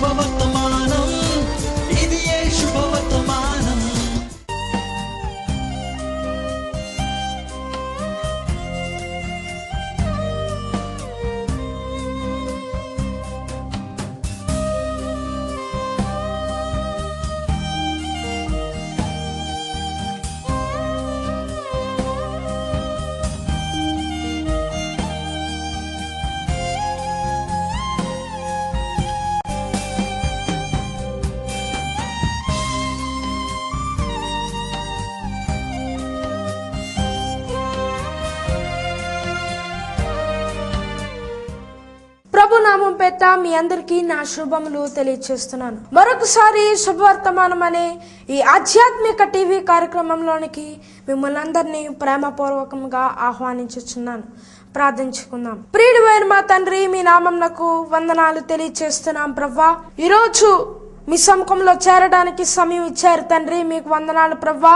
శుభవర్తమానం, ఇది ఏ శుభవర్తమానం. ప్రభునామం పేత మీ అందరికీ నా శుభములు తెలియజేస్తున్నాను. మరొకసారి శుభవర్తమానం అనే ఈ ఆధ్యాత్మిక టీవీ కార్యక్రమంలోనికి మిమ్మల్ని అందరినీ ప్రేమపూర్వకంగా ఆహ్వానించుచున్నాను. ప్రార్థించుకుందాం. ప్రియుడైన మా తండ్రి, మీ నామమునకు వందనాలు తెలియజేస్తున్నాం. ప్రవ్వా, ఈరోజు మీ సముఖంలో చేరడానికి సమయం ఇచ్చారు తండ్రి, మీకు వందనాలు ప్రవ్వా.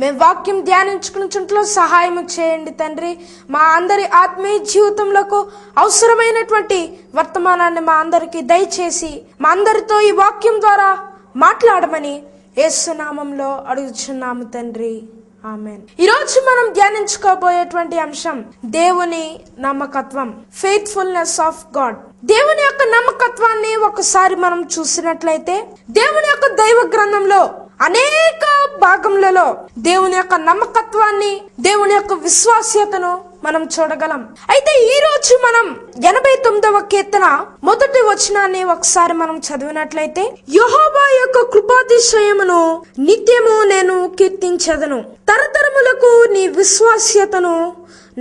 మేము వాక్యం ధ్యానించుకుని సహాయం చేయండి తండ్రి. మా అందరి ఆత్మీయ జీవితంలో అవసరమైనటువంటి వర్తమానాన్ని మా అందరికి దయచేసి మా అందరితో ఈ వాక్యం ద్వారా మాట్లాడమని యేసు నామంలో అడుగుచున్నాము తండ్రి, ఆమేన్. ఈరోజు మనం ధ్యానించుకోబోయేటువంటి అంశం దేవుని నమ్మకత్వం, ఫెయిత్ఫుల్నెస్ ఆఫ్ గాడ్. దేవుని యొక్క నమ్మకత్వాన్ని ఒకసారి మనం చూసినట్లయితే దేవుని యొక్క దైవ గ్రంథంలో అనేక భాగములలో దేవుని యొక్క నమ్మకత్వాన్ని, దేవుని యొక్క విశ్వాస్యతను మనం చూడగలం. అయితే ఈ రోజు మనం 89వ కీర్తన మొదటి వచనాన్ని ఒకసారి మనం చదివినట్లయితే, యెహోవా యొక్క కృపాతిశయమును నిత్యము నేను కీర్తించెదను, తరతరములకు నీ విశ్వాస్యతను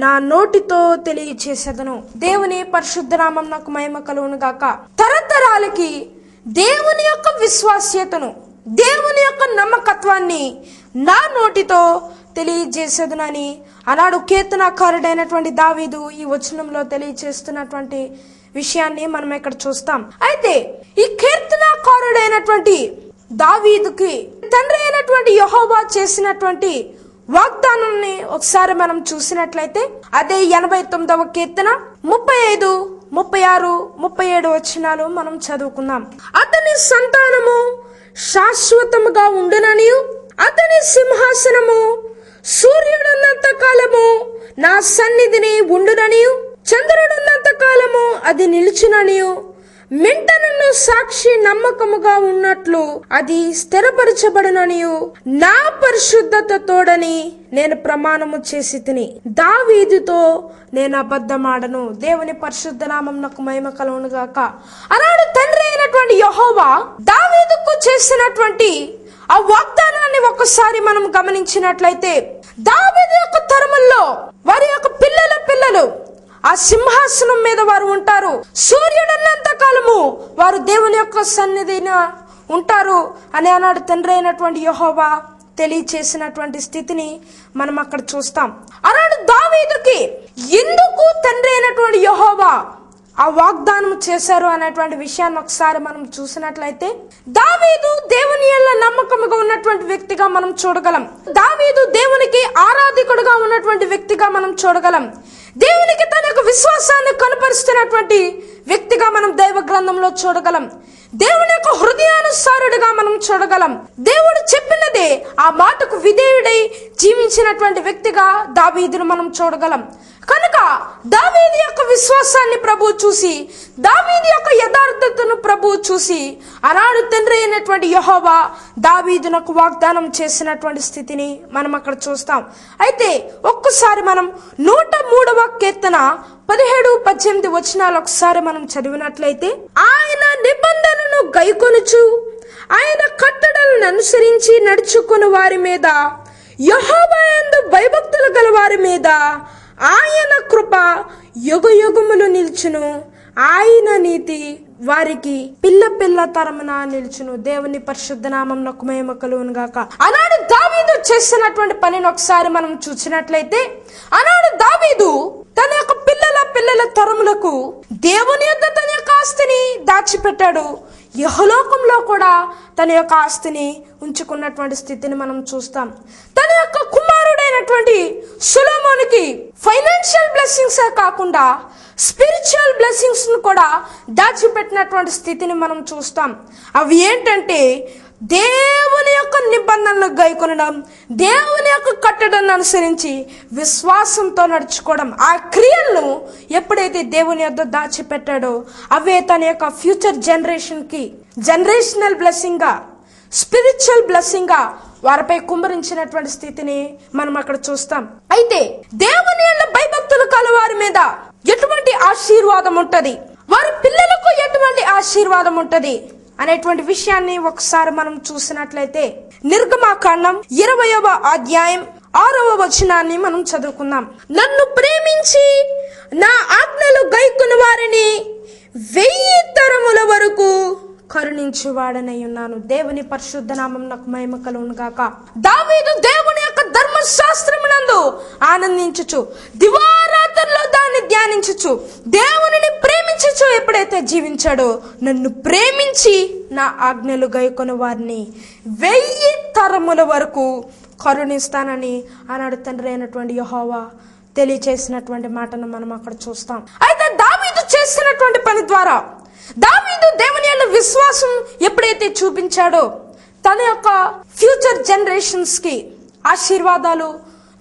నా నోటితో తెలియచేసేదను. దేవుని పరిశుద్ధ నామం నాకు మహిమ కలుగును గాక. తరతరాలకి దేవుని యొక్క విశ్వాస్యతను, దేవుని యొక్క నమ్మకత్వాన్ని నా నోటితో తెలియజేసేదనని ఆనాడు కీర్తనకారుడైనటువంటి దావీదు ఈ వచనంలో తెలియజేస్తున్నటువంటి విషయాన్ని మనం ఇక్కడ చూస్తాం. అయితే ఈ కీర్తనకారుడైనటువంటి దావీదుకి తండ్రి అయినటువంటి యెహోవా చేసినటువంటి వాగ్దానాన్ని ఒకసారి మనం చూసినట్లయితే, అదే 89వ కీర్తన 35, 36, 37 వచనాలు మనం చదువుకుందాం. అతని సంతానము శాశ్వతముగా ఉండుననియు, అతని సింహాసనము సూర్యుడున్నంత కాలము నా సన్నిధిని ఉండుననియు, చంద్రుడున్నంత కాలము అది నిలుచుననియు, మెంటనను సాక్షి నమ్మకముగా ఉన్నట్లు అది స్థిరపరచబడుననియు నా పరిశుద్ధత తోడని నేను ప్రమాణము చేసి తిని, దావీదుతో నేను అబద్ధమాడను. దేవుని పరిశుద్ధ నామం నాకు మహిమ కలుగును గాక. అలాంటి తండ్రి అయినటువంటి యెహోవా దావీదుకు చేసినటువంటి ఆ వాగ్దానాన్ని ఒకసారి మనం గమనించినట్లయితే, దావీదు యొక్క తరముల్లో వారి యొక్క పిల్లలు ఆ సింహాసనం మీద వారు ఉంటారు. సూర్యుడున్నంత కాలము వారు దేవుని యొక్క సన్నిధిన ఉంటారు అని ఆనాడు తండ్రి అయినటువంటి యెహోవా తెలియచేసినటువంటి స్థితిని మనం అక్కడ చూస్తాం. ఆనాడు దావీదుకి ఎందుకు తండ్రి అయినటువంటి యెహోవా ఆ వాగ్దానం చేశారు అనేటువంటి విషయాన్ని ఒకసారి మనం చూసినట్లయితే, దావీదు దేవుని యందు నమ్మకముగా ఉన్నటువంటి వ్యక్తిగా మనం చూడగలం. దావీదు దేవునికి ఆరాధకుడుగా ఉన్నటువంటి వ్యక్తిగా మనం చూడగలం. దేవునికి తన యొక్క విశ్వాసాన్ని కనపరుస్తున్నటువంటి వ్యక్తిగా మనం దైవ గ్రంథంలో చూడగలం. దేవుని యొక్క హృదయానుసారుడిగా మనం చూడగలం. దేవుడు చెప్పినదే ఆ మాటకు విధేయుడై జీవించినటువంటి వ్యక్తిగా దావీదును మనం చూడగలం. కనుక దావీదు యొక్క విశ్వాసాన్ని ప్రభువు చూసి, దావీదు యొక్క యథార్థతను ప్రభువు చూసి ఆనాడు తండ్రి అయినటువంటి యెహోవా దావీదునకు వాగ్దానం చేసినటువంటి స్థితిని మనం అక్కడ చూస్తాం. అయితే ఒక్కసారి మనం 103వ కీర్తన 17, 18 వచనాలు ఒకసారి మనం చదివినట్లయితే, ఆయన నిబంధనను గైకొనుచు ఆయన కట్టడలను అనుసరించి నడుచుకుని వారి మీద, యెహోవా యందు భయభక్తులు గల వారి మీద ఆయన కృప యుగయుగములు నిల్చును, ఆయన నీతి వారికి పిల్ల తరమున నిల్చును. దేవుని పరిశుద్ధ నామమునకు మహిమ కలుగును గాక. ఆనాడు దావీదు చేసినటువంటి పనిని ఒకసారి మనం చూసినట్లయితే, ఆనాడు దావీదు తన యొక్క పిల్లల తరములకు దేవుని యొక్క తన యొక్క ఆస్తిని దాచిపెట్టాడు. యెహోలోకంలో కూడా తన యొక్క ఆస్తిని ఉంచుకున్నటువంటి స్థితిని మనం చూస్తాం. తన యొక్క కుమారుడైన అయినటువంటి సొలొమోనుకి ఫైనాన్షియల్ బ్లెస్సింగ్స్ కాకుండా స్పిరిచువల్ బ్లెస్సింగ్స్ ను కూడా దాచిపెట్టినటువంటి స్థితిని మనం చూస్తాం. అవి ఏంటంటే దేవుని యొక్క నిబంధనలు గైకొనడం, దేవుని యొక్క కట్టడను అనుసరించి విశ్వాసంతో నడుచుకోవడం. ఆ క్రియలను ఎప్పుడైతే దేవుని యొద్ద దాచిపెట్టాడో అవే తన యొక్క ఫ్యూచర్ జనరేషన్కి జనరేషనల్ బ్లెస్సింగ్గా, స్పిరిచువల్ బ్లెస్సింగ్గా వారిపై కుమ్మరించినటువంటి స్థితిని మనం అక్కడ చూస్తాం. అయితే దేవుని యొక్క భయభక్తులు కల వారి మీద ఎటువంటి ఆశీర్వాదం ఉంటది, వారి పిల్లలకు ఎటువంటి ఆశీర్వాదం ఉంటది అనేటువంటి విషయాన్ని ఒకసారి మనం చూసినట్లయితే నిర్గమాకాండం 20వ అధ్యాయం 6వ వచనాన్ని మనం చదువుకుందాం. నన్ను ప్రేమించి నా ఆజ్ఞలు గైకొను వారిని 1000 తరముల వరకు కరుణించువాడనై ఉన్నాను. దేవుని పరిశుద్ధ నామమునకు మహిమ కలుగును గాక. దావీదు దేవుని యొక్క ధర్మశాస్త్రమునందు ఆనందించుచు, దివారాత్రుల్లో దాన్ని ధ్యానించుచు, దేవునిని ప్రేమించుచు ఎప్పుడైతే జీవించాడో, నన్ను ప్రేమించి నా ఆజ్ఞలు గైకొను వారిని 1000 తరముల వరకు కరుణిస్తానని ఆనాడు తండ్రి అయినటువంటి యెహోవా తెలియచేసినటువంటి మాటను మనం అక్కడ చూస్తాం. అయితే దావీదు చేసినటువంటి పని ద్వారా, దావీదు దేవుని యొక్క విశ్వాసం ఎప్పుడైతే చూపించాడో, తన యొక్క ఫ్యూచర్ జనరేషన్స్ కి ఆశీర్వాదాలు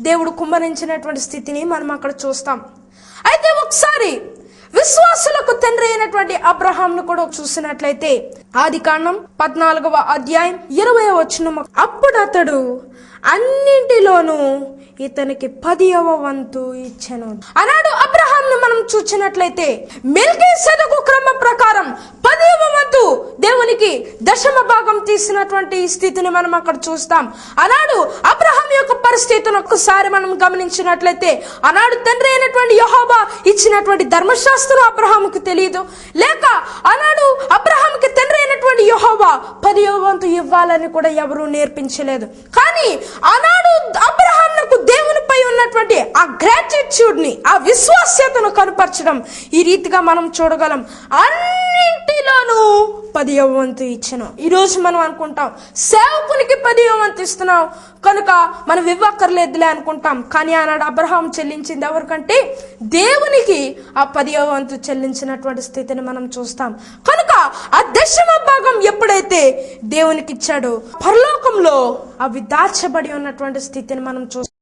దేవుడు కుమ్మరించినటువంటి స్థితిని మనం అక్కడ చూస్తాం. అయితే ఒకసారి విశ్వాసులకు తండ్రి అయినటువంటి అబ్రహాంను కూడా చూసినట్లయితే ఆదికాండం 14వ అధ్యాయం 20వ వచనం, అప్పుడు అతడు అన్నింటిలోనూ ఇతనికి 10వ వంతు ఇచ్చెను. అన్నాడు అబ్రహాంను మనం చూసినట్లయితే మెల్కీసెదెకు క్రమ ప్రకారం 10వ వంతు దేవునికి దశమ భాగం తీసినటువంటి స్థితిని మనం అక్కడ చూస్తాం. అన్నాడు అబ్రహాం యొక్క పరిస్థితిని ఒక్కసారి మనం గమనించినట్లయితే, అన్నాడు తండ్రి అయినటువంటి యెహోవా ఇచ్చినటువంటి ధర్మశాస్త్రం అబ్రహాముకు తెలియదు, లేక అన్నాడు అబ్రహాంకి తండ్రి అయినటువంటి యెహోవా 10వ వంతు ఇవ్వాలని కూడా ఎవరూ నేర్పించలేదు. కానీ ఆనాడు అబ్రహామునకు దేవునిపై ఉన్నటువంటి ఆ గ్రాటిట్యూడ్ ని, ఆ విశ్వాస్యతను కనపరచడం ఈ రీతిగా మనం చూడగలం. అన్నింటిలోనూ 10వ వంతు ఇచ్చాను. ఈ రోజు మనం అనుకుంటాం సేవకునికి 10వ వంతు ఇస్తున్నాం కనుక మనం ఇవ్వక్కర్లేదులే అనుకుంటాం. కానీ ఆనాడు అబ్రహాం చెల్లించింది ఎవరికంటే దేవునికి ఆ 10వ వంతు చెల్లించినటువంటి స్థితిని మనం చూస్తాం. కనుక ఆ దశమ భాగం ఎప్పుడైతే దేవునికి ఇచ్చాడో, పరలోకంలో అవి దాచబడి ఉన్నటువంటి స్థితిని మనం చూస్తాం.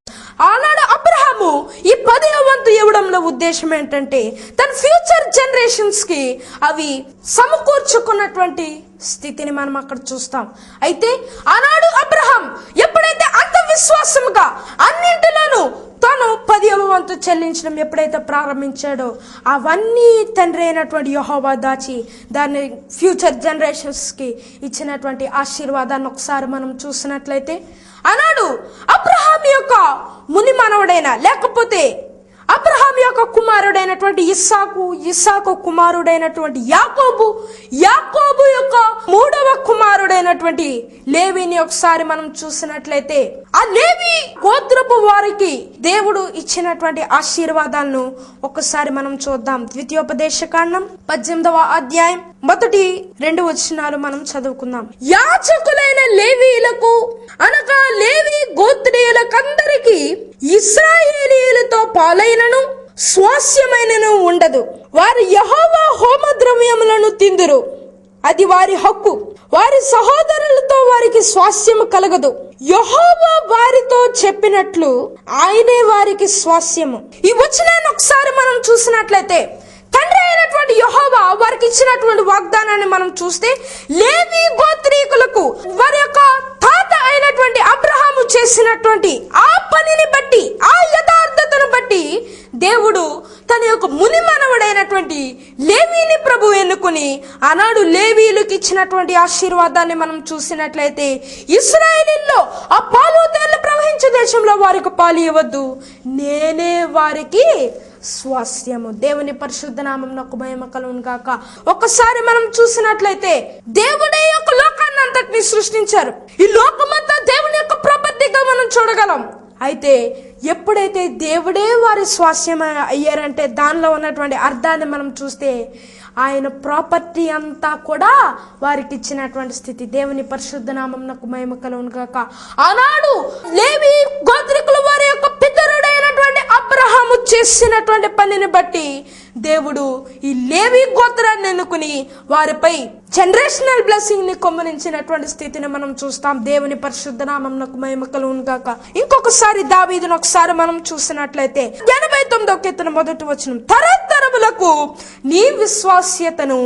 ఆనాడు అబ్రహాము ఈ 10వ వంతు ఇవ్వడంలో ఉద్దేశం ఏంటంటే తన ఫ్యూచర్ జనరేషన్స్ కి అవి సమకూర్చుకున్నటువంటి స్థితిని మనం అక్కడ చూస్తాం. అయితే ఆనాడు అబ్రహాం ఎప్పుడైతే అంత విశ్వాసముగా అన్నింటిలోనూ తాను 10వ వంతు చెల్లించడం ఎప్పుడైతే ప్రారంభించాడో, అవన్నీ తండ్రి అయినటువంటి యెహోవా దాచి దాన్ని ఫ్యూచర్ జనరేషన్స్ కి ఇచ్చినటువంటి ఆశీర్వాదాన్ని ఒకసారి మనం చూసినట్లయితే, అన్నాడు అబ్రహాం యొక్క ముని మనవడైన, లేకపోతే అబ్రహాం యొక్క కుమారుడైనటువంటి ఇస్సాకు, ఇస్సాకు కుమారుడైనటువంటి యాకోబు, యాకోబు యొక్క 3వ కుమారుడైనటువంటి లేవీని ఒకసారి మనం చూసినట్లయితే, ఆ లేవీ గోత్రపు వారికి దేవుడు ఇచ్చినటువంటి ఆశీర్వాదాలను ఒకసారి మనం చూద్దాం. ద్వితీయోపదేశకాండం 18వ అధ్యాయం 1-2 వచనాలు మనం చదువుకుందాం. యాజకులైన లేవీయులకు అనగా లేవీ గోత్రీయులకందరికీ ఇశ్రాయేలీయులతో పాలైనను స్వాస్యమైనను ఉండదు. వారు యెహోవా హోమ ద్రవ్యములను తిందురు, అది వారి హక్కు. వారి సహోదరులతో వారికి స్వాస్యము కలగదు. యెహోవా వారితో చెప్పినట్లు ఆయనే వారికి స్వాస్యము. ఈ వచనాన్ని ఒకసారి మనం చూసినట్లయితే, తండ్రి అయినటువంటి యెహోవా వారికి ఇచ్చినటువంటి వాగ్దానాన్ని మనం చూస్తే, లేవీ గోత్రీకులకు వారి యొక్క తాత అయినటువంటి అబ్రహాము చేసినటువంటి ఆ పనిని బట్టి, ఆ యథార్థతను బట్టి దేవుడు తన యొక్క ముని మనవడైనటువంటి లేవీని ప్రభు ఎన్నుకుని ఆనాడు లేవీయులకు ఇచ్చినటువంటి ఆశీర్వాదాన్ని మనం చూసినట్లయితే, ఇశ్రాయేలీల్లో ఆ పాలు తేళ్లు ప్రవహించే దేశంలో వారికి పాలు ఇవ్వద్దు, నేనే వారికి స్వాస్యము. దేవుని పరిశుద్ధ నామమునకు మహిమ కలుగును గాక. ఒకసారి మనం చూసినట్లయితే దేవుడే యొక్క లోకాన్ని అంతటిని సృష్టించారు. ఈ లోకమంతా దేవుని యొక్క ప్రాపర్టీగా మనం చూడగలం. అయితే ఎప్పుడైతే దేవుడే వారి స్వాస్యం అయ్యారంటే దానిలో ఉన్నటువంటి అర్థాన్ని మనం చూస్తే ఆయన ప్రాపర్టీ అంతా కూడా వారికి ఇచ్చినటువంటి స్థితి. దేవుని పరిశుద్ధ నామమునకు మహిమ కలుగును గాక. ఆనాడు లేవీ గోత్రికులు వారి యొక్క చేసినటువంటి పనిని బట్టి దేవుడు ఈ లేవి గోత్రాన్ని ఎన్నుకుని వారిపై జనరేషనల్ బ్లెస్సింగ్ ని కొమ్మరించినటువంటి స్థితిని మనం చూస్తాం. దేవుని పరిశుద్ధ నామమునకు మహిమ కలుగును గాక. ఇంకొకసారి దావీదును ఒకసారి మనం చూసినట్లయితే 89వ కీర్తన మొదటి వచనం, తరతరములకు నీ విశ్వాస్యతను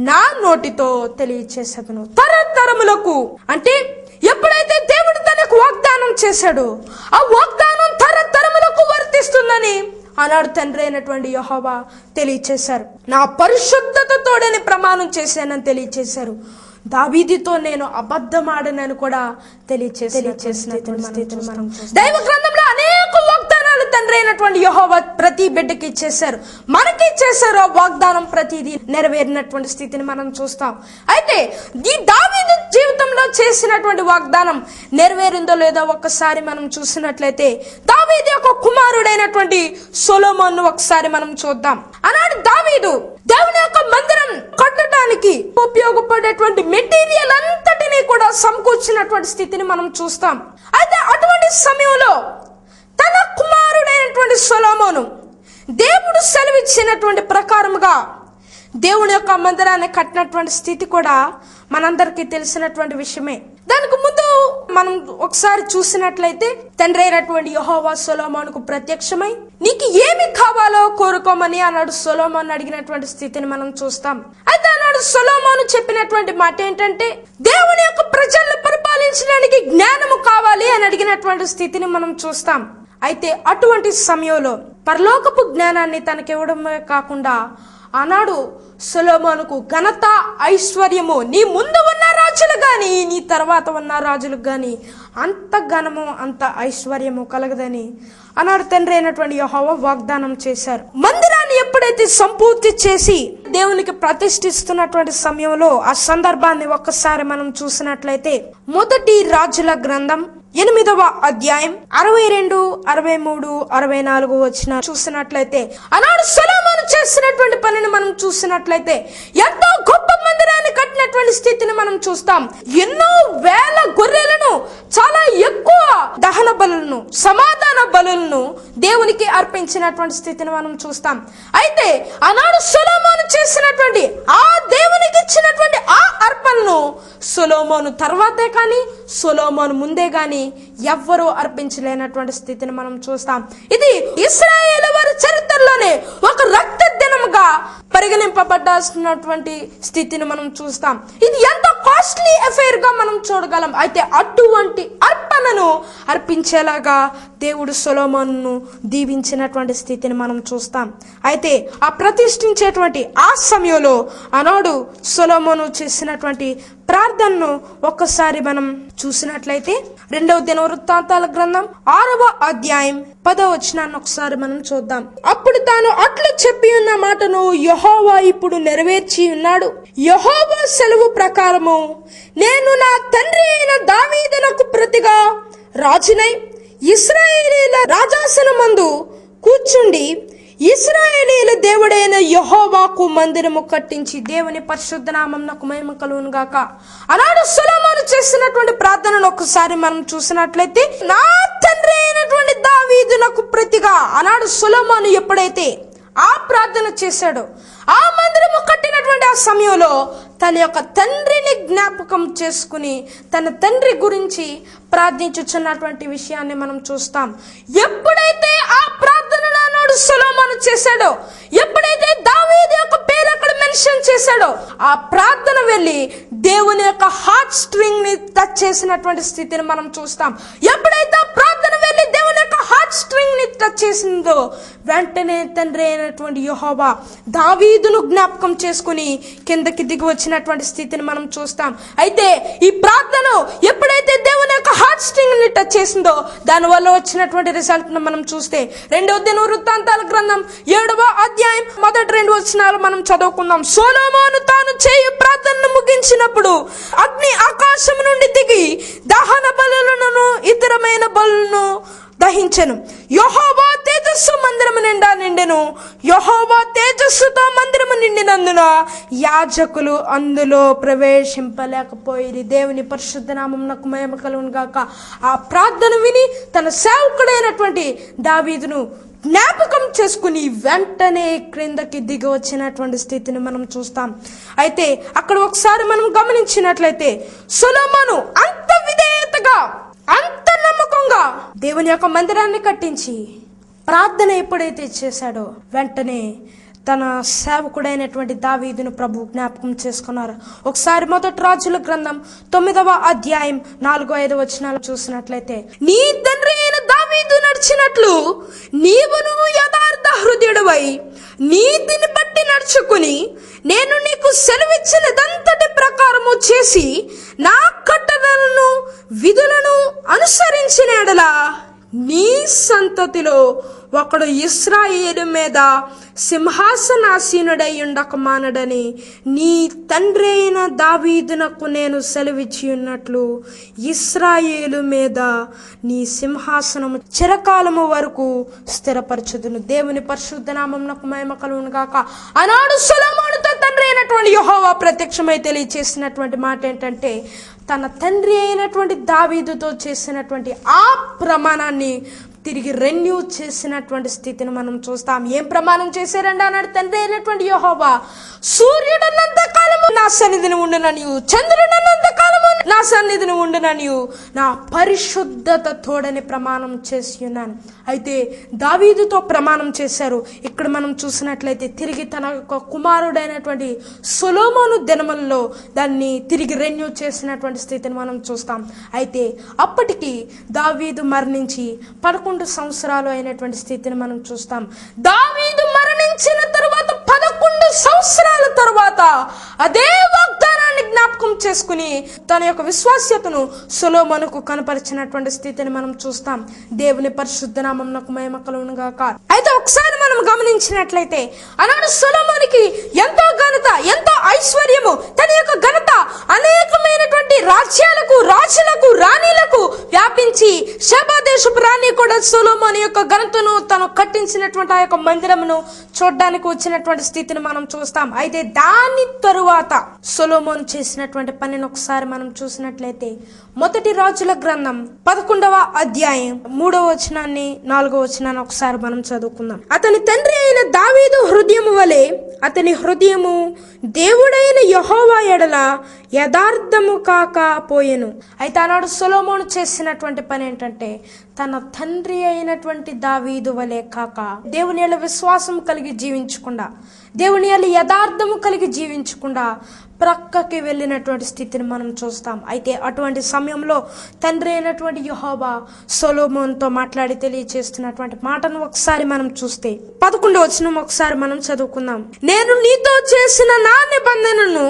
నా నోటితో తెలియచేసేదను. తరతరములకు అంటే ఎప్పుడైతే దేవుడు తనకు వాగ్దానం చేశాడో ఆ వాగ్దానం తరతరములకు వర్తిస్తుందని ఆనాడు తండ్రి అయినటువంటి యెహోవా తెలియచేశారు. నా పరిశుద్ధతతోడని ప్రమాణం చేశానని తెలియచేశారు. దావీదుతో నేను అబద్ధమాడనని కూడా తెలియచేసిన మనం దైవ గ్రంథంలో అనేక వాగ్దానాలు తండ్రి అయినటువంటి యెహోవా ప్రతి బిడ్డకి ఇచ్చేశారు, మనకి ఇచ్చేశారు. ఆ వాగ్దానం ప్రతిదీ నెరవేరినటువంటి స్థితిని మనం చూస్తాం. అయితే ఈ దావీదు జీవితంలో చేసినటువంటి వాగ్దానం నెరవేరిందో లేదో ఒక్కసారి మనం చూసినట్లయితే దావీదు యొక్క కుమారుడైనటువంటి సొలొమోను ఒకసారి మనం చూద్దాం. ఆనాడు దావీదు దేవుని యొక్క మందిరం కట్టడానికి ఉపయోగపడేటువంటి మెటీరియల్ అంతటినీ కూడా సమకూర్చినటువంటి స్థితిని మనం చూస్తాం. అయితే అటువంటి సమయంలో తన కుమారుడైనటువంటి సొలొమోను దేవుడు సెలవిచ్చినటువంటి ప్రకారముగా దేవుని యొక్క మందిరాన్ని కట్టినటువంటి స్థితి కూడా మనందరికీ తెలిసినటువంటి విషయమే. దానికి ముందు మనం ఒకసారి చూసినట్లయితే తండ్రి అయినటువంటి యెహోవా సొలొమోనుకు ప్రత్యక్షమై నీకు ఏమి కావాలో కోరుకోమని అన్నాడు. సొలొమోను అడిగినటువంటి స్థితిని మనం చూస్తాం. అయితే అన్నాడు సొలొమోను చెప్పినటువంటి మాట ఏంటంటే దేవుని యొక్క ప్రజలను పరిపాలించడానికి జ్ఞానము కావాలి అని అడిగినటువంటి స్థితిని మనం చూస్తాం. అయితే అటువంటి సమయంలో పరలోకపు జ్ఞానాన్ని తనకివ్వడమే కాకుండా ఆనాడు సొలొమోనుకు ఘనత ఐశ్వర్యము నీ ముందు ఉన్న రాజులు గాని నీ తర్వాత ఉన్న రాజులకు గాని అంత ఘనము అంత ఐశ్వర్యము కలగదని ఆనాడు తండ్రి అయినటువంటి యెహోవా వాగ్దానం చేశారు. మందిరాన్ని ఎప్పుడైతే సంపూర్తి చేసి దేవునికి ప్రతిష్ఠిస్తున్నటువంటి సమయంలో ఆ సందర్భాన్ని ఒక్కసారి మనం చూసినట్లయితే మొదటి రాజుల గ్రంథం 8వ అధ్యాయం 62, 63, 64 వచ్చిన చూసినట్లయితే ఆనాడు సొలొమోను చేసినటువంటి పనిని మనం చూసినట్లయితే ఎంతో గొప్ప మందిరాన్ని కట్టినటువంటి స్థితిని మనం చూస్తాం. ఎన్నో వేల గొర్రెలను, చాలా ఎక్కువ దహన బలులను, సమాధాన బలులను దేవునికి అర్పించినటువంటి స్థితిని మనం చూస్తాం. అయితే ఆనాడు సొలొమోను చేసినటువంటి ఆ దేవునికి ఇచ్చినటువంటి ఆ అర్పణను సొలొమోను తర్వాతే కానీ సొలొమోను ముందే గాని ఎవ్వరూ అర్పించలేనటువంటి స్థితిని మనం చూస్తాం. ఇది ఇశ్రాయేలు వారి చరిత్రలోనే ఒక రక్త దినముగా పరిగణింపబడాల్సినటువంటి స్థితిని మనం చూస్తాం. ఇది ఎంతో కాస్ట్లీ అఫైర్ గా మనం చూడగలం. అయితే అటువంటి అర్పణను అర్పించేలాగా దేవుడు సొలొమోనును దీవించినటువంటి స్థితిని మనం చూస్తాం. అయితే ఆ ప్రతిష్ఠించేటువంటి ఆ సమయంలో ఆనాడు సొలొమోను చేసినటువంటి ప్రార్థనను ఒక్కసారి మనం చూసినట్లయితే 2వ దినవృత్తాంతాల గ్రంథం 6వ అధ్యాయం 10వ వచనాన్ని ఒకసారి మనం చూద్దాం. అప్పుడు తాను అట్లు చెప్పి ఉన్న మాటను యెహోవా ఇప్పుడు నెరవేర్చి ఉన్నాడు. యెహోవా సెలవు ప్రకారము నేను నా తండ్రి అయిన దావీదునకు ప్రతిగా రాజునై ఇశ్రాయేలీల రాజాసనమందు కూర్చుండి ఇశ్రాయేలీల దేవుడైన యెహోవాకు మందిరము కట్టించి దేవుని పరిశుద్ధ నామమునకు మహిమ కలుగును గాక. ఆనాడు సొలొమోను చేసినటువంటి ప్రార్థనను ఒకసారి మనం చూసినట్లయితే నా తండ్రి అయినటువంటి దావీదునకు ప్రతిగా ఆనాడు సొలొమోను ఎప్పుడైతే ఆ ప్రార్థన చేశాడో ఆ మందిరము కట్టినటువంటి ఆ సమయంలో తన యొక్క తండ్రిని జ్ఞాపకం చేసుకుని తన తండ్రి గురించి ప్రార్థించుచున్నటువంటి విషయాన్ని మనం చూస్తాం. ఎప్పుడైతే ఆ ప్రార్థనను ఆనాడు సొలొమోను చేశాడో, ఎప్పుడైతే దావీదు యొక్క పేరు అక్కడ మెన్షన్ చేశాడో ఆ ప్రార్థన వెళ్ళి దేవుని యొక్క హార్ట్ స్ట్రింగ్ ని టచ్ చేసినటువంటి స్థితిని మనం చూస్తాం. ఎప్పుడైతే ఆ ప్రార్థన వెళ్ళి దేవుని యొక్క హార్ట్ స్ట్రింగ్ ని టచ్ చేసిందో వెంటనే తండ్రి అయినటువంటి యెహోవా దావీదును జ్ఞాపకం చేసుకుని కిందకి దిగి వచ్చినటువంటి స్థితిని మనం చూస్తాం. అయితే ఈ ప్రార్థన ఎప్పుడైతే దేవుని యొక్క హార్ట్ స్ట్రింగ్ ని టచ్ చేసిందో దాని వల్ల వచ్చినటువంటి రిజల్ట్ ను మనం చూస్తే 2వ దినవృత్తాంతాల గ్రంథం 7వ అధ్యాయం మొదటి 2 వచనాలు మనం చదువుకుందాం. సొలొమోను తాను చేయు ప్రార్థనను ముగించినప్పుడు అగ్ని ఆకాశం నుండి దిగి దహన బలులను ఇతరమైన బలులను దహించెను. యెహోవా తేజస్సు మందిరము నిండా నిండెను. యెహోవా తేజస్సుతో మందిరము నిండినందున యాజకులు అందులో ప్రవేశింపలేకపోయిరి. దేవుని పరిశుద్ధ నామమునకు మహిమ కలుగును గాక. ఆ ప్రార్థన విని తన సేవకుడైనటువంటి దావీదును జ్ఞాపకం చేసుకుని వెంటనే క్రిందకి దిగి వచ్చినటువంటి స్థితిని మనం చూస్తాం. అయితే అక్కడ ఒకసారి మనం గమనించినట్లయితే సొలొమోను అంత విధేయతగా, అంత నమ్మకంగా దేవుని యొక్క మందిరాన్ని కట్టించి ప్రార్థన ఎప్పుడైతే చేశాడో వెంటనే తన సేవకుడైనటువంటి దావీదును ప్రభు జ్ఞాపకం చేసుకున్నారు. ఒకసారి మొదటి రాజుల గ్రంథం 9వ అధ్యాయం 4-5 వచనాలు చూసినట్లయితే, నీ తండ్రి అయిన దావీదు నడిచినట్లు నీవును యథార్థ హృదయుడవై నీతిని బట్టి నడుచుకుని నేను నీకు సెలవిచ్చినదంతటి ప్రకారము చేసి నా కట్టడలను విధులను అనుసరించిన ఎడల నీ సంతతిలో ఒకడు ఇశ్రాయేలు మీద సింహాసనాసీనుడై ఉండక మానడని నీ తండ్రి అయిన దావీదునకు నేను సెలవిచ్చి ఉన్నట్లు ఇశ్రాయేలు మీద నీ సింహాసనము చిరకాలము వరకు స్థిరపరచుదును. దేవుని పరిశుద్ధ నామమునకు మహిమ కలుగును గాక. ఆనాడు సొలొమోనుతో తండ్రి అయినటువంటి యెహోవా ప్రత్యక్షమై తెలియచేసినటువంటి మాట ఏంటంటే, తన తండ్రి అయినటువంటి దావీదుతో చేసినటువంటి ఆ ప్రమాణాన్ని తిరిగి రెన్యూ చేసినటువంటి స్థితిని మనం చూస్తాం. ఏం ప్రమాణం చేశారండి అన్నాడు తండ్రి అయినటువంటి యెహోవా, సూర్యుడున్నంత కాలము నా సన్నిధిని ఉండుననియు, చంద్రుడున్నంత కాలము నా సన్నిధిని ఉండుననియు నా పరిశుద్ధత తోడని ప్రమాణం చేసి ఉన్నాను. అయితే దావీదుతో ప్రమాణం చేశారు. ఇక్కడ మనం చూసినట్లయితే తిరిగి తన యొక్క కుమారుడైనటువంటి సొలొమోను దినములలో దాన్ని తిరిగి రెన్యూ చేసినటువంటి స్థితిని మనం చూస్తాం. అయితే అప్పటికి దావీదు మరణించి 11 సంవత్సరాలు అయినటువంటి స్థితిని మనం చూస్తాం. దావీదు మరణించిన తరువాత 11 సంవత్సరాల తరువాత అదే వాగ్దానాన్ని జ్ఞాపకం చేసుకుని తన యొక్క విశ్వాస్యతను సొలొమోనుకు కనపరిచినటువంటి స్థితిని మనం చూస్తాం. దేవుని పరిశుద్ధ నామమునకు మహిమ కలుగును గాక. అయితే ఒకసారి మనం గమనించినట్లయితే ఆనాడు సొలొమోనుకి ఎంతో ఘనత, ఎంతో ఐశ్వర్యము, తన యొక్క ఘనత అనేకమైనటువంటి రాజ్యాలకు, రాజులకు, రాణిలకు వ్యాపించి షెబా దేశపు రాణి కూడా సొలొమోను యొక్క ఘనతను తను కట్టించినటువంటి ఆ యొక్క మందిరమును చూడడానికి వచ్చినటువంటి స్థితిని మనం చూస్తాం. అయితే దాని తరువాత సొలొమోను చేసినటువంటి పనిని ఒకసారి మనం చూసినట్లయితే మొదటి రాజుల గ్రంథం 11వ అధ్యాయం 3వ వచనాన్ని 4వ వచనాన్ని ఒకసారి మనం చదువుకుందాం. అతని తండ్రి అయిన దావీదు హృదయము వలె అతని హృదయము దేవుడైన యెహోవా ఎడల యథార్థము కాకపోయెను. అయితే ఆనాడు సొలొమోను చేసినటువంటి పని ఏంటంటే, తన తండ్రి అయినటువంటి దావీదు వలె కాక దేవుని యందు విశ్వాసం కలిగి జీవించకుండా, దేవుని యందు యథార్థము కలిగి జీవించకుండా ప్రక్కకి వెళ్ళినటువంటి స్థితిని మనం చూస్తాం. అయితే అటువంటి సమయంలో తండ్రి అయినటువంటి యెహోవా సొలొమోనుతో మాట్లాడి తెలియచేస్తున్నటువంటి మాటను ఒకసారి మనం చూస్తే 11వ వచనం ఒకసారి మనం చదువుకుందాం. నేను నీతో చేసిన నా నిబంధనను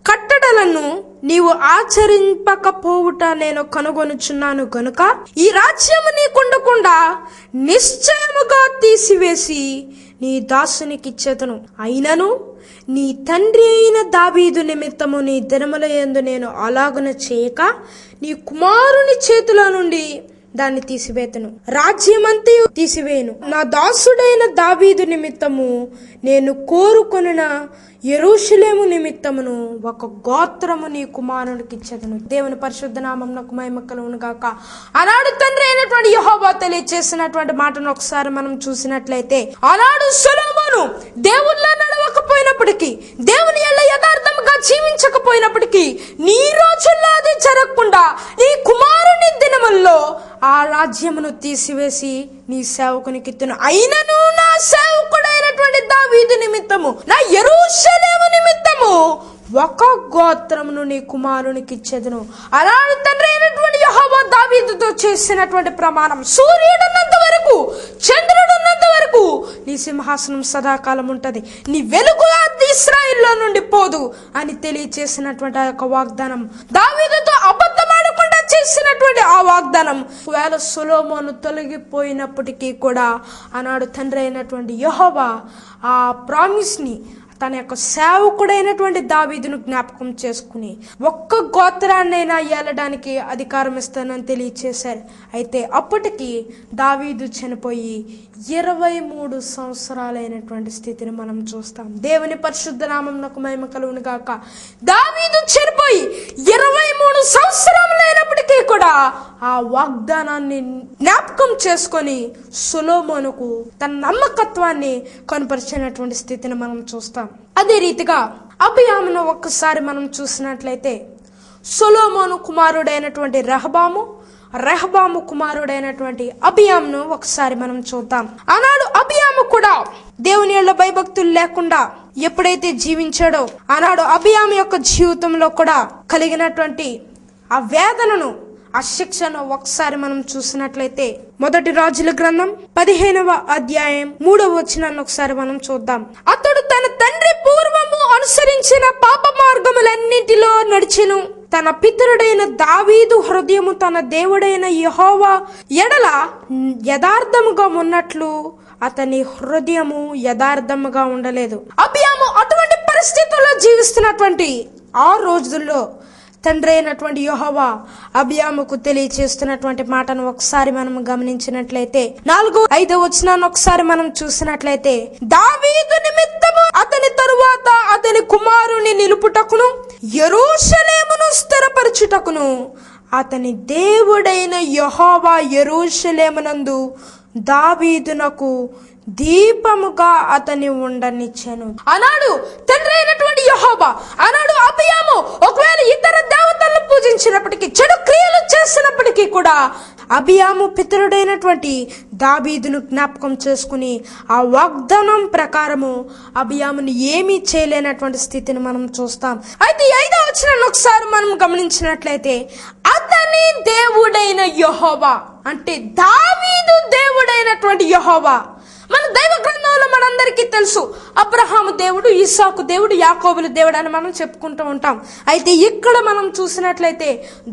కట్టడలను నీవు ఆచరింపకపోవుట నేను కనుగొనుచున్నాను గనుక ఈ రాజ్యము నీకుండకుండా నిశ్చయముగా తీసివేసి నీ దాసునికి ఇచ్చేతను. అయినను నీ తండ్రి అయిన దావీదు నిమిత్తము నీ దినముల యందు నేను అలాగున చేయక నీ కుమారుని చేతిలో నుండి దాన్ని తీసివేతను, రాజ్యమంతయు తీసివేయను. నా దాసుడైన దావీదు నిమిత్తము నేను కోరుకొనిన యెరూషలేము నిమిత్తమును ఒక గోత్రము నీ కుమారునికి ఇచ్చేదను. దేవుని పరిశుద్ధ నామమునకు మహిమ కలుగును గాక. ఆనాడు తండ్రి అయినటువంటి యెహోవా తెలియచేసినటువంటి మాటను ఒకసారి మనం చూసినట్లయితే, ఆనాడు సొలొమోను దేవుళ్ళ నడవకపోయినప్పటికీ, దేవుని యందు యథార్థంగా జీవించకపోయినప్పటికీ, నీ రోజుల్లో అది జరగకుండా నీ కుమారుని దినముల్లో ఆ రాజ్యమును తీసివేసి నీ సేవకునికి ఇత్తును. అయినను నా సేవకుడైనటువంటి దావీదు నిమిత్తము, నా యెరూషలేము నిమిత్తము ఒక గోత్రమును నీ కుమారునికి ఇచ్చేదను. అలాంటి తండ్రి అయినటువంటి యెహోవా దావీదుతో చేసినటువంటి ప్రమాణం, సూర్యుడున్నంత వరకు, చంద్రుడున్నంత వరకు నీ సింహాసనం సదాకాలం ఉంటది, నీ వెలుగు ఇశ్రాయేలులో నుండి పోదు అని తెలియచేసినటువంటి ఆ యొక్క వాగ్దానం, దావీదుతో అబద్ధమాడకుండా చేసినటువంటి ఆ వాగ్దానం ఒకవేళ సొలొమోను తొలగిపోయినప్పటికీ కూడా ఆనాడు తండ్రి అయినటువంటి యెహోవా ఆ ప్రామిస్ ని తన యొక్క సేవకుడైనటువంటి దావీదును జ్ఞాపకం చేసుకుని ఒక్క గోత్రాన్నైనా ఏలడానికి అధికారం ఇస్తానని తెలియచేశారు. అయితే అప్పటికి దావీదు చనిపోయి 23 సంవత్సరాలైనటువంటి స్థితిని మనం చూస్తాం. దేవుని పరిశుద్ధ నామమునకు మహిమ కలుగును గాక. దావీదు చనిపోయి 23 సంవత్సరాలైనప్పటికీ అయినప్పటికీ కూడా ఆ వాగ్దానాన్ని జ్ఞాపకం చేసుకొని సొలొమోనుకు తన నమ్మకత్వాన్ని కనపరిచినటువంటి స్థితిని మనం చూస్తాం. అదే రీతిగా అబియామును ఒక్కసారి మనం చూసినట్లయితే సొలొమోను కుమారుడైనటువంటి రెహబాము కుమారుడైనటువంటి అబియామును ఒకసారి మనం చూద్దాం. ఆనాడు అబియాము కూడా దేవుని యందు భయభక్తులు లేకుండా ఎప్పుడైతే జీవించాడో, ఆనాడు అబియాము యొక్క జీవితంలో కూడా కలిగినటువంటి ఆ వేదనను, ఆ శిక్షను ఒకసారి మనం చూసినట్లయితే మొదటి రాజుల గ్రంథం 15వ అధ్యాయం 3వ వచనాన్ని ఒకసారి మనం చూద్దాం. అతడు తన తండ్రి పూర్వము అనుసరించిన పాప మార్గములన్నిటిలో నడిచెను. తన పితరుడైన దావీదు హృదయము తన దేవుడైన యెహోవా ఎడల యథార్థముగా ఉన్నట్లు అతని హృదయము యథార్థముగా ఉండలేదు. అబియాము అటువంటి పరిస్థితుల్లో జీవిస్తున్నటువంటి ఆ రోజుల్లో తండ్రి అయినటువంటి యెహోవా అబియాముకు తెలియచేస్తున్నటువంటి మాటను ఒకసారి మనం గమనించినట్లయితే 4-5 వచనాన్ని ఒకసారి మనం చూసినట్లయితే, దావీదు నిమిత్తము అతని తరువాత అతని కుమారుని నిలుపుటకును యెరూషలేమును స్థిరపరచుటకును అతని దేవుడైన యెహోవా యెరూషలేమునందు దావీదునకు దీపముగా అతని ఉండనిచ్చెను. ఆనాడు తండ్రి అయినటువంటి యెహోవా, ఆనాడు అబియాము ఒకవేళ ఇతర దేవతలను పూజించినప్పటికీ, చెడు క్రియలు చేసినప్పటికీ కూడా అబియాము పితరుడైనటువంటి దావీదును జ్ఞాపకం చేసుకుని ఆ వాగ్దానం ప్రకారము అబియామును ఏమీ చేయలేనటువంటి స్థితిని మనం చూస్తాం. అయితే 5వ వచనాన్ని ఒకసారి మనం గమనించినట్లయితే, అతని దేవుడైన యెహోవా అంటే దావీదు దేవుడైనటువంటి యెహోవా. మన దైవ గ్రంథంలో మనందరికీ తెలుసు, అబ్రహాము దేవుడు, ఇస్సాకు దేవుడు, యాకోబుల దేవుడు అని మనం చెప్పుకుంటూ ఉంటాం. అయితే ఇక్కడ మనం చూసినట్లయితే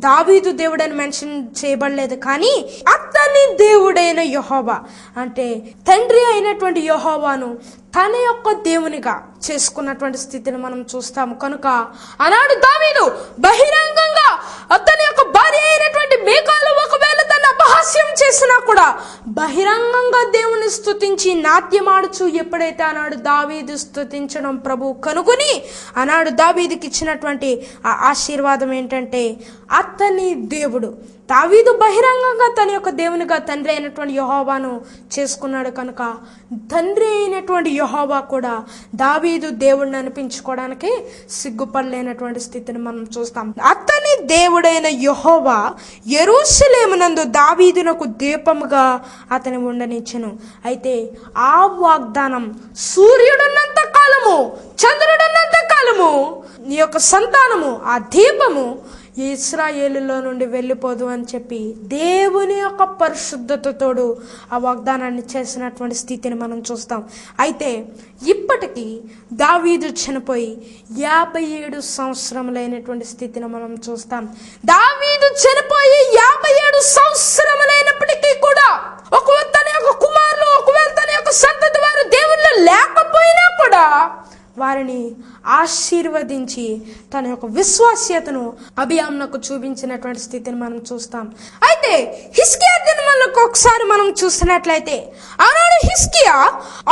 దావీదు దేవుడు అని మెన్షన్ చేయబడలేదు, కానీ అతని దేవుడైన యెహోవా అంటే తండ్రి అయినటువంటి యెహోవాను తన యొక్క దేవునిగా చేసుకున్నటువంటి స్థితిని మనం చూస్తాము. కనుక ఆనాడు దావీదు బహిరంగంగా అతని యొక్క భార్య అయినటువంటి మీకాలు ఒకవేళ తన అపహాస్యం చేసినా కూడా బహిరంగంగా దేవుని స్తుతించి నాట్యమాడుచు ఎప్పుడైతే ఆనాడు దావీదు స్తుతించడం ప్రభు కనుగొని ఆనాడు దావీదుకి ఇచ్చినటువంటి ఆ ఆశీర్వాదం ఏంటంటే, అతని దేవుడు దావీదు బహిరంగంగా తన యొక్క దేవునిగా తండ్రి అయినటువంటి యెహోవాను చేసుకున్నాడు. కనుక తండ్రి అయినటువంటి యెహోవా కూడా దావీదు దేవుడిని అనిపించుకోవడానికి సిగ్గుపడలేనటువంటి స్థితిని మనం చూస్తాం. అతని దేవుడైన యెహోవా యెరూషలేమునందు దావీదునకు దీపముగా అతని ఉండనిచ్చెను. అయితే ఆ వాగ్దానం సూర్యుడున్నంత కాలము, చంద్రుడున్నంత కాలము నీ యొక్క సంతానము, ఆ దీపము ఇశ్రాయేలులో నుండి వెళ్ళిపోదు అని చెప్పి దేవుని యొక్క పరిశుద్ధతతోడు ఆ వాగ్దానాన్ని చేసినటువంటి స్థితిని మనం చూస్తాం. అయితే ఇప్పటికీ దావీదు చనిపోయి 57 సంవత్సరములైనటువంటి స్థితిని మనం చూస్తాం. దావీదు చనిపోయి 57 సంవత్సరములైనప్పటికీ కూడా ఒకవేళ తన యొక్క కుమారులు, ఒకవేళ తన యొక్క సంతతి వారు దేవుళ్ళు లేకపోయినా కూడా వారిని ఆశీర్వదించి తన యొక్క విశ్వాస్యతను అబియామునకు చూపించినటువంటి స్థితిని మనం చూస్తాం. అయితే హిజ్కియా దినములకు ఒకసారి మనం చూసినట్లయితే, ఆనాడు హిజ్కియా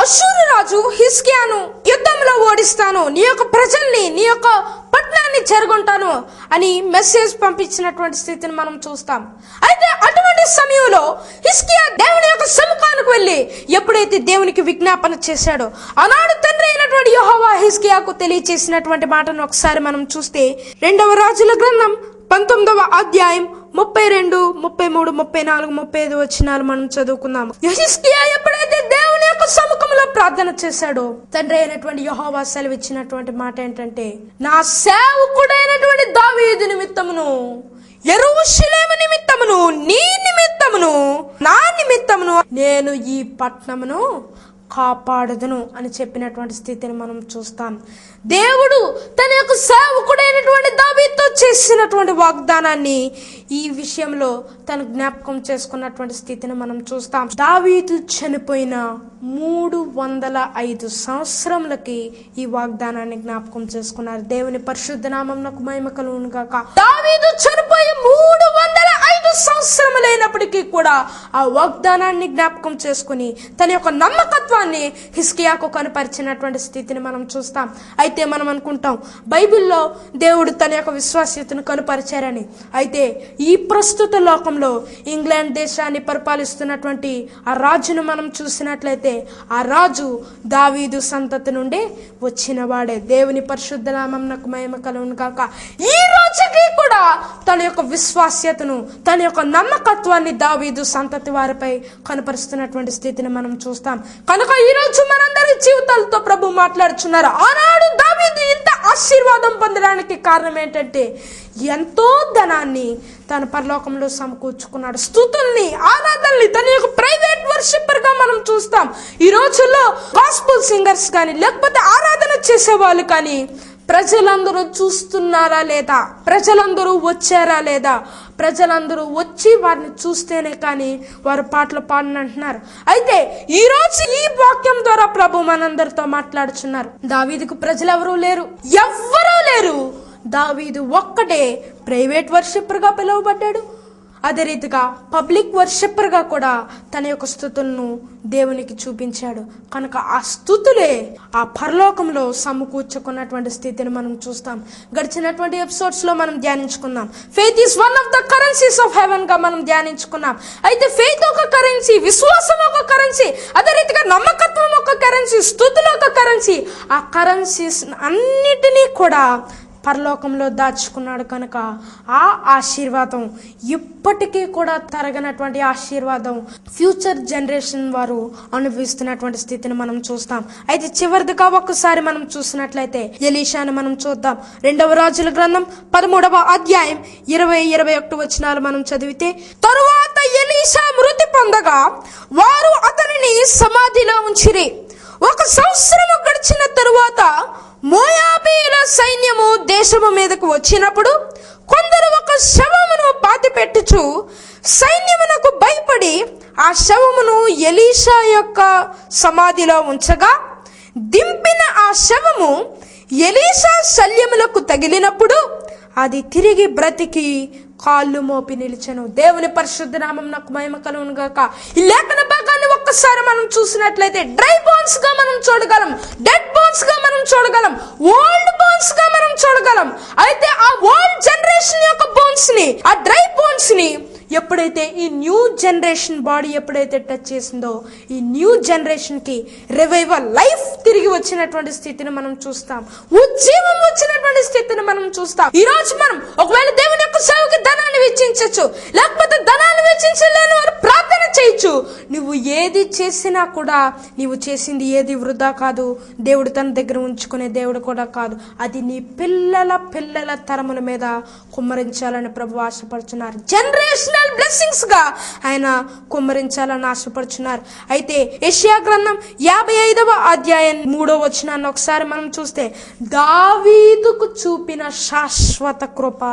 అష్షూరు రాజు హిజ్కియాను యుద్ధంలో ఓడిస్తాను, నీ యొక్క ప్రజల్ని, నీ యొక్క పట్టణాన్ని చెరగొంటాను అని మెసేజ్ పంపించినటువంటి స్థితిని మనం చూస్తాం. అయితే అటువంటి సమయంలో హిజ్కియా దేవుని యొక్క సముఖానికి వెళ్ళి ఎప్పుడైతే దేవునికి విజ్ఞాపన చేశాడో, ఆనాడు తండ్రి అయినటువంటి యెహోవా హిజ్కియాకు తెలియచేసినటువంటి మాటను ఒకసారి మనం చూస్తే 2వ రాజుల గ్రంథం 19వ అధ్యాయం 32, 33, 34, 35 వచనాలు మనం చదువుకుందాము. హిజ్కియా ఎప్పుడైతే దేవుని యొక్క సముఖంలో ప్రార్థన చేశాడో, తండ్రి అయినటువంటి యెహోవా సెలవిచ్చినటువంటి మాట ఏంటంటే, నా సేవకుడైనటువంటి దావీదు నిమిత్తమును, యెరూషలేము నిమిత్తమును, నీ నిమిత్తమును, నా నిమిత్తమును నేను ఈ పట్టణమును కాపాడదును అని చెప్పినటువంటి స్థితిని మనం చూస్తాం. దేవుడు తన యొక్క సేవకుడైనటువంటి దావీదుతో చేసినటువంటి వాగ్దానాన్ని ఈ విషయంలో తను జ్ఞాపకం చేసుకున్నటువంటి స్థితిని మనం చూస్తాం. దావీదు చనిపోయిన 305 సంవత్సరములకి ఈ వాగ్దానాన్ని జ్ఞాపకం చేసుకున్నారు. దేవుని పరిశుద్ధ నామమునకు మహిమ కలుగును గాక. దావీదు చనిపోయి 305 సంవత్సరములైనప్పటికీ కూడా ఆ వాగ్దానాన్ని జ్ఞాపకం చేసుకుని తన యొక్క నమ్మకత్వాన్ని హిజ్కియాకు కనపరిచినటువంటి స్థితిని మనం చూస్తాం. అయితే మనం అనుకుంటాం బైబిల్లో దేవుడు తన యొక్క విశ్వాస్యతను కనుపరిచారని. అయితే ఈ ప్రస్తుత లోకంలో ఇంగ్లాండ్ దేశాన్ని పరిపాలిస్తున్నటువంటి ఆ రాజును మనం చూసినట్లయితే ఆ రాజు దావీదు సంతతి నుండి వచ్చిన వాడే. దేవుని పరిశుద్ధ నామమునకు మహిమ కలుగును గాక. ఈ రోజుకి కూడా తన యొక్క విశ్వాస్యతను తన యొక్క నమ్మకత్వాన్ని దావీదు సంతతి వారిపై కనపరుస్తున్నటువంటి స్థితిని మనం చూస్తాం. కనుక ఈ రోజు మనందరి జీవితాలతో ప్రభు మాట్లాడుచున్నారు. ఆనాడు దావీదు ఇంత ఆశీర్వాదం పొందడానికి కారణం ఏంటంటే ఎంతో ధనాన్ని తన పరలోకంలో సమకూర్చుకున్నాడు. స్తుతుల్ని ఆరాధనల్ని తన యొక్క ప్రైవేట్ వర్షిప్పర్ గా మనం చూస్తాం. ఈ రోజుల్లో గాస్పుల్ సింగర్స్ కానీ లేకపోతే ఆరాధన చేసేవాళ్ళు కానీ ప్రజలందరూ చూస్తున్నారా లేదా, ప్రజలందరూ వచ్చారా లేదా, ప్రజలందరూ వచ్చి వారిని చూస్తేనే కానీ వారు పాటలు పాడనంటున్నారు. అయితే ఈ రోజు ఈ వాక్యం ద్వారా ప్రభు మనందరితో మాట్లాడుచున్నారు. దావీదుకు ప్రజలు ఎవరూ లేరు. దావీదు ఒక్కటే ప్రైవేట్ వర్షిప్పర్ గా పిలువబడ్డాడు. అదే రీతిగా పబ్లిక్ వర్షిప్పర్ గా కూడా తన యొక్క స్తుతులను దేవునికి చూపించాడు. కనుక ఆ స్తుతులే ఆ పరలోకంలో సమకూర్చుకున్నటువంటి స్థితిని మనం చూస్తాం. గడిచినటువంటి ఎపిసోడ్స్ లో మనం ధ్యానించుకున్నాం. Faith is one of the currencies of heaven గా మనం ధ్యానించుకున్నాం. అయితే ఫెయిత్ ఒక కరెన్సీ, విశ్వాసం ఒక కరెన్సీ, అదే రీతిగా నమ్మకత్వం ఒక కరెన్సీ, స్తుతులు ఒక కరెన్సీ. ఆ కరెన్సీస్ అన్నిటినీ కూడా పరలోకంలో దాచుకున్నాడు. కనుక ఆ ఆశీర్వాదం ఇప్పటికీ కూడా తరగనటువంటి ఆశీర్వాదం ఫ్యూచర్ జనరేషన్ వారు అనుభవిస్తున్నటువంటి స్థితిని మనం చూస్తాం. అయితే చివరిదిగా ఒక్కసారి మనం చూసినట్లయితే ఎలీషాను మనం చూద్దాం. 2వ రాజుల గ్రంథం 13వ అధ్యాయం 20-21 వచనాలు మనం చదివితే, తరువాత ఎలీషా మృతి పొందగా వారు అతనిని సమాధిలో ఉంచిరి. 1 సంవత్సరము గడిచిన తరువాత మోయాబీల సైన్యము దేశము మీదకు వచ్చినప్పుడు కొందరు ఒక శవమును పాతిపెట్టుచు సైన్యమునకు భయపడి ఆ శవమును ఎలీషా యొక్క సమాధిలో ఉంచగా దింపిన ఆ శవము ఎలీషా శల్యములకు తగిలినప్పుడు అది తిరిగి బ్రతికి కాళ్ళు మోపి నిలిచెను. దేవుని పరిశుద్ధ నామమునకు మహిమ కలుగును గాక. ఈ లేఖన భాగాన్ని ఒక్కసారి మనం చూసినట్లయితే డ్రై బోన్స్ గా మనం చూడగలం, డెడ్ బోన్స్ గా మనం చూడగలం, ఓల్డ్ బోన్స్ గా మనం చూడగలం. అయితే ఆ ఓల్డ్ జనరేషన్ యొక్క బోన్స్ ని, ఆ డ్రై బోన్స్ ని ఎప్పుడైతే ఈ న్యూ జనరేషన్ బాడీ ఎప్పుడైతే టచ్ చేసిందో ఈ న్యూ జనరేషన్ కి రివైవల్ లైఫ్ తిరిగి వచ్చినటువంటి స్థితిని మనం చూస్తాం. ఉజ్జీవం వచ్చినటువంటి స్థితిని మనం చూస్తాం. ఈ రోజు మనం ఒకవేళ దేవుని యొక్క సేవకి ధనాన్ని వెచ్చించచ్చు, లేకపోతే ధనాన్ని వెచ్చించలేని వారు ప్రార్థన చేయొచ్చు. నువ్వు ఏది చేసినా కూడా నీవు చేసింది ఏది వృధా కాదు. దేవుడు తన దగ్గర ఉంచుకునే దేవుడు కూడా కాదు. అది నీ పిల్లల తరముల మీద కుమ్మరించాలని ప్రభు ఆశపడుతున్నారు. జనరేషనల్ బ్లెస్సింగ్స్ గా ఆయన కుమ్మరించాలని ఆశపడుతున్నారు. అయితే యెషయా గ్రంథం 55వ అధ్యాయం 3వ వచనాన్ని ఒకసారి మనం చూస్తే, దావీదుకు చూపిన శాశ్వత కృప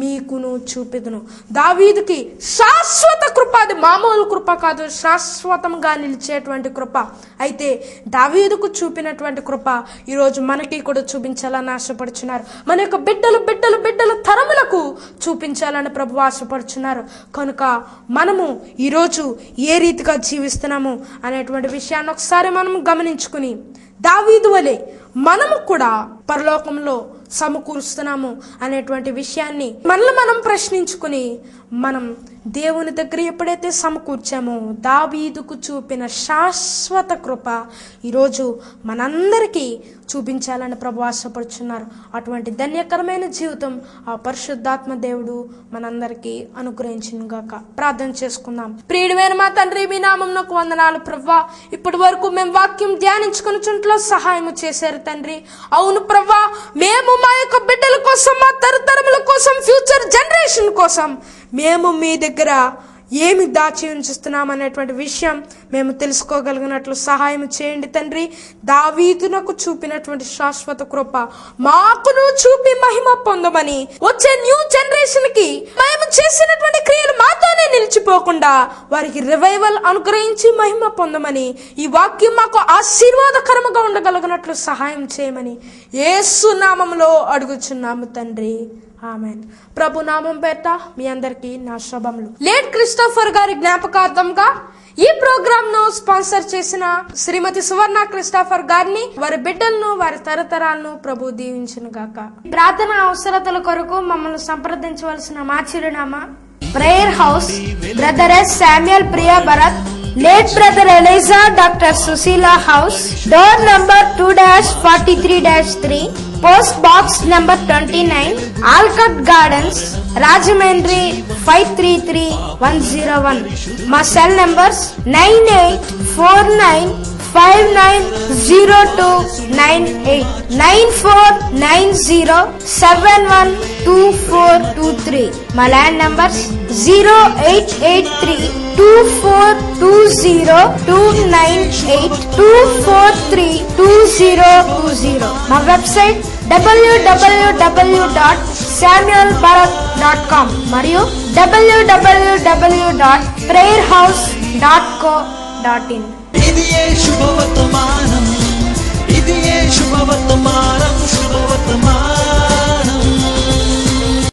మీకును చూపెదును. దావీదుకి శాశ్వత కృప, అది మామూలు కృప కాదు, శాశ్వతంగా నిలిచేటువంటి కృప. అయితే దావీదుకు చూపినటువంటి కృప ఈరోజు మనకి కూడా చూపించాలని ఆశపడుచున్నారు. మన యొక్క బిడ్డలు తరములకు చూపించాలని ప్రభు ఆశపడుచున్నారు. కనుక మనము ఈరోజు ఏ రీతిగా జీవిస్తున్నాము అనేటువంటి విషయాన్ని ఒకసారి మనం గమనించుకుని దావీదు వలె మనము కూడా పరలోకంలో సమకూరుస్తున్నాము అనేటువంటి విషయాన్ని మనల్ని మనం ప్రశ్నించుకుని మనం దేవుని దగ్గర ఎప్పుడైతే సమకూర్చామో దావీదుకు చూపిన శాశ్వత కృప ఈరోజు మనందరికీ చూపించాలని ప్రభు ఆశపడుచున్నారు. అటువంటి ధన్యకరమైన జీవితం ఆ పరిశుద్ధాత్మ దేవుడు మనందరికీ అనుగ్రహించును గాక. ప్రార్థన చేసుకుందాం. ప్రియుడైన మా తండ్రి, మీ నామమునకు వందనాలు ప్రభువా. ఇప్పటి వరకు మేము వాక్యం ధ్యానించుకుని సహాయం చేశారు తండ్రి. అవును ప్రభువా, మేము మా యొక్క బిడ్డల కోసం, మా తరతరముల కోసం, ఫ్యూచర్ జనరేషన్ కోసం మేము మీ దగ్గర ఏమి దాచి ఉంచుస్తున్నాం అనేటువంటి విషయం మేము తెలుసుకోగలిగినట్లు సహాయం చేయండి తండ్రి. దావీదునకు చూపినటువంటి శాశ్వత కృప మాకును చూపి మహిమ పొందమని, వచ్చే న్యూ జనరేషన్ కి మేము చేసినటువంటి క్రియలు మాతోనే నిలిచిపోకుండా వారికి రివైవల్ అనుగ్రహించి మహిమ పొందమని, ఈ వాక్యం మాకు ఆశీర్వాదకరముగా ఉండగలిగినట్లు సహాయం చేయమని యేసు నామములో అడుగుచున్నాము తండ్రి, ఆమెన్. ప్రభు నామం పేట మీ అందరికీ నా శుభములు. లేట్ క్రిస్టోఫర్ గారి జ్ఞాపకార్థంగా ఈ ప్రోగ్రామ్ ను స్పాన్సర్ చేసిన శ్రీమతి సువర్ణ క్రిస్టోఫర్ గారిని, వారి బిడ్డలను, వారి తరతరాలను ప్రభు దీవించును గాక. ప్రార్థన అవసరతల కొరకు మమ్మల్ని సంప్రదించవలసిన మా చిరునామా: prayer house, brother S Samuel Priya Bharat, late brother Elijah doctor Sushila house, door number 2-43-3, post box number 29, Alcot gardens, Rajahmundry 533101. మా సెల్ నంబర్స్ 9849590298, 9490712423. మా ల్యాండ్ నంబర్స్ 088324202982432020. మా వెబ్సైట్ www.samuelbharat.com మరియు www.prayerhouse.co.in. ఇది ఏ శుభవర్తమానం, ఇది ఏ శుభవర్తమానం, శుభవర్తమానం.